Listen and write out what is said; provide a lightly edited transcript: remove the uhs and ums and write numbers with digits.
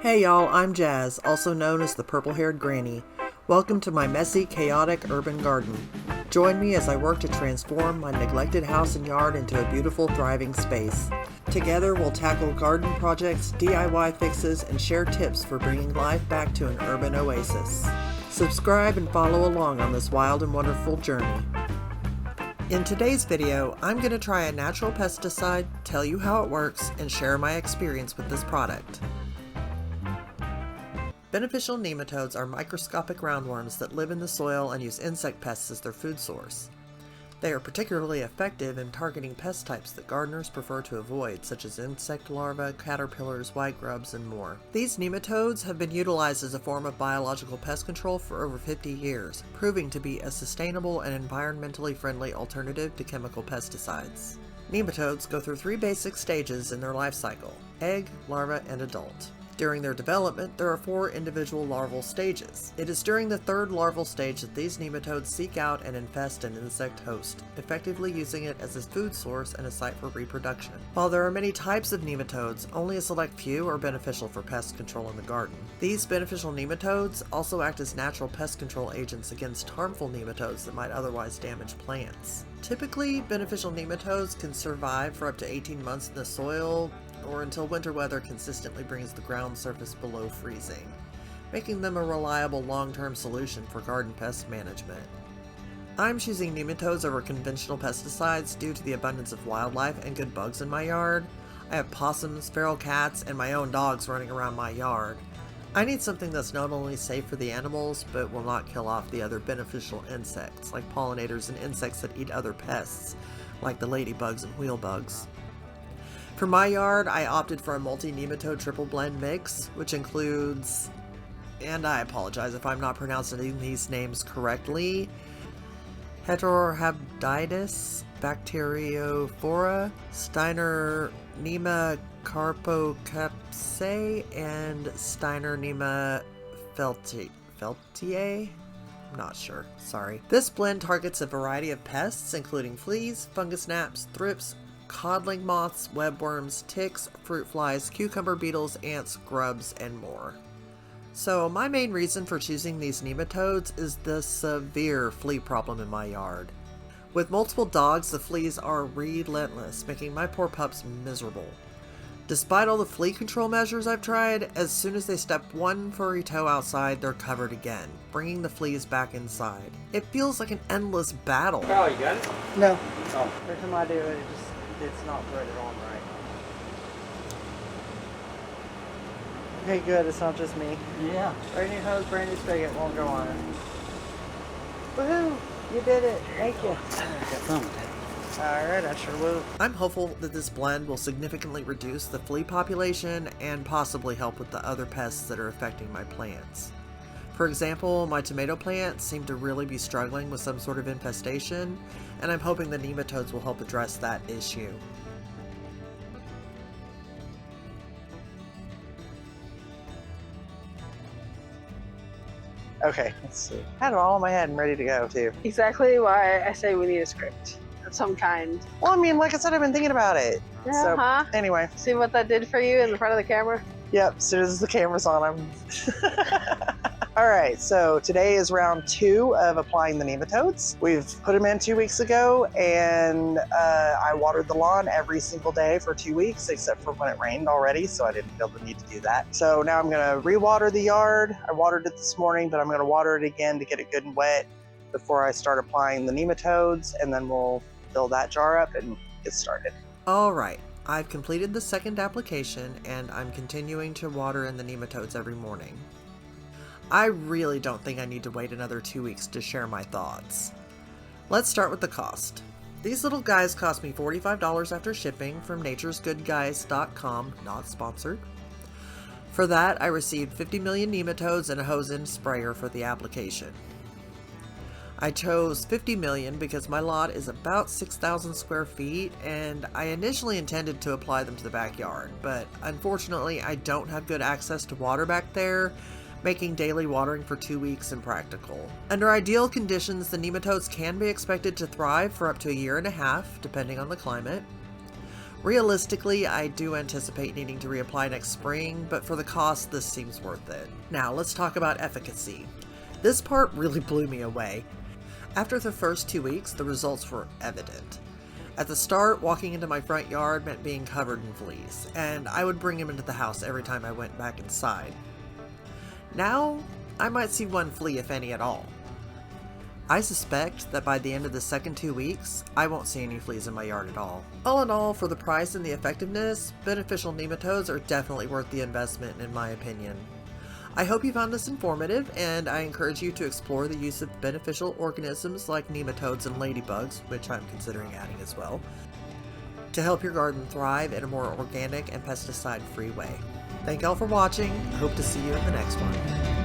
Hey y'all, I'm Jazz, also known as the purple-haired granny. Welcome to my messy, chaotic urban garden. Join me as I work to transform my neglected house and yard into a beautiful, thriving space. Together we'll tackle garden projects, DIY fixes, and share tips for bringing life back to an urban oasis. Subscribe and follow along on this wild and wonderful journey. In today's video, I'm going to try a natural pesticide, tell you how it works, and share my experience with this product. Beneficial nematodes are microscopic roundworms that live in the soil and use insect pests as their food source. They are particularly effective in targeting pest types that gardeners prefer to avoid, such as insect larvae, caterpillars, white grubs, and more. These nematodes have been utilized as a form of biological pest control for over 50 years, proving to be a sustainable and environmentally friendly alternative to chemical pesticides. Nematodes go through 3 basic stages in their life cycle: egg, larva, and adult. During their development, there are 4 individual larval stages. It is during the 3rd larval stage that these nematodes seek out and infest an insect host, effectively using it as a food source and a site for reproduction. While there are many types of nematodes, only a select few are beneficial for pest control in the garden. These beneficial nematodes also act as natural pest control agents against harmful nematodes that might otherwise damage plants. Typically, beneficial nematodes can survive for up to 18 months in the soil, or until winter weather consistently brings the ground surface below freezing, making them a reliable long-term solution for garden pest management. I'm choosing nematodes over conventional pesticides due to the abundance of wildlife and good bugs in my yard. I have possums, feral cats, and my own dogs running around my yard. I need something that's not only safe for the animals, but will not kill off the other beneficial insects, like pollinators and insects that eat other pests, like the ladybugs and wheelbugs. For my yard, I opted for a multi-nematode triple blend mix, which includes, and I apologize if I'm not pronouncing these names correctly, Heterorhabditis, Bacteriophora, Steiner Nemacarpocapsae, and Steiner Feltiae? I'm not sure, sorry. This blend targets a variety of pests, including fleas, fungus gnats, thrips, codling moths, webworms, ticks, fruit flies, cucumber beetles, ants, grubs, and more. So my main reason for choosing these nematodes is the severe flea problem in my yard. With multiple dogs, the fleas are relentless, making my poor pups miserable. Despite all the flea control measures I've tried, as soon as they step one furry toe outside, they're covered again, bringing the fleas back inside. It feels like an endless battle. Oh, you got it? No. Oh. Every time I do it, it's not threaded on right. Okay, good. It's not just me. Yeah. Brand new hose, brand new spigot, won't go on it. Woohoo! You did it. Thank you. Alright, I sure will. I'm hopeful that this blend will significantly reduce the flea population and possibly help with the other pests that are affecting my plants. For example, my tomato plants seem to really be struggling with some sort of infestation, and I'm hoping the nematodes will help address that issue. Okay, let's see. I had it all in my head and ready to go, too. Exactly why I say we need a script of some kind. Well, I mean, like I said, I've been thinking about it. Yeah, So, anyway. See what that did for you in the front of the camera? Yep, as soon as the camera's on, I'm... Alright, so today is round 2 of applying the nematodes. We've put them in 2 weeks ago, and I watered the lawn every single day for 2 weeks, except for when it rained already, so I didn't feel the need to do that. So now I'm going to re-water the yard. I watered it this morning, but I'm going to water it again to get it good and wet before I start applying the nematodes, and then we'll fill that jar up and get started. Alright, I've completed the 2nd application, and I'm continuing to water in the nematodes every morning. I really don't think I need to wait another 2 weeks to share my thoughts. Let's start with the cost. These little guys cost me $45 after shipping from naturesgoodguys.com, not sponsored. For that, I received 50 million nematodes and a hose-end sprayer for the application. I chose 50 million because my lot is about 6,000 square feet, and I initially intended to apply them to the backyard, but unfortunately I don't have good access to water back there, making daily watering for 2 weeks impractical. Under ideal conditions, the nematodes can be expected to thrive for up to 1.5 years, depending on the climate. Realistically, I do anticipate needing to reapply next spring, but for the cost, this seems worth it. Now, let's talk about efficacy. This part really blew me away. After the first 2 weeks, the results were evident. At the start, walking into my front yard meant being covered in fleas, and I would bring him into the house every time I went back inside. Now, I might see one flea if any at all. I suspect that by the end of the second 2 weeks, I won't see any fleas in my yard at all. All in all, for the price and the effectiveness, beneficial nematodes are definitely worth the investment in my opinion. I hope you found this informative, and I encourage you to explore the use of beneficial organisms like nematodes and ladybugs, which I'm considering adding as well, to help your garden thrive in a more organic and pesticide-free way. Thank y'all for watching. I hope to see you in the next one.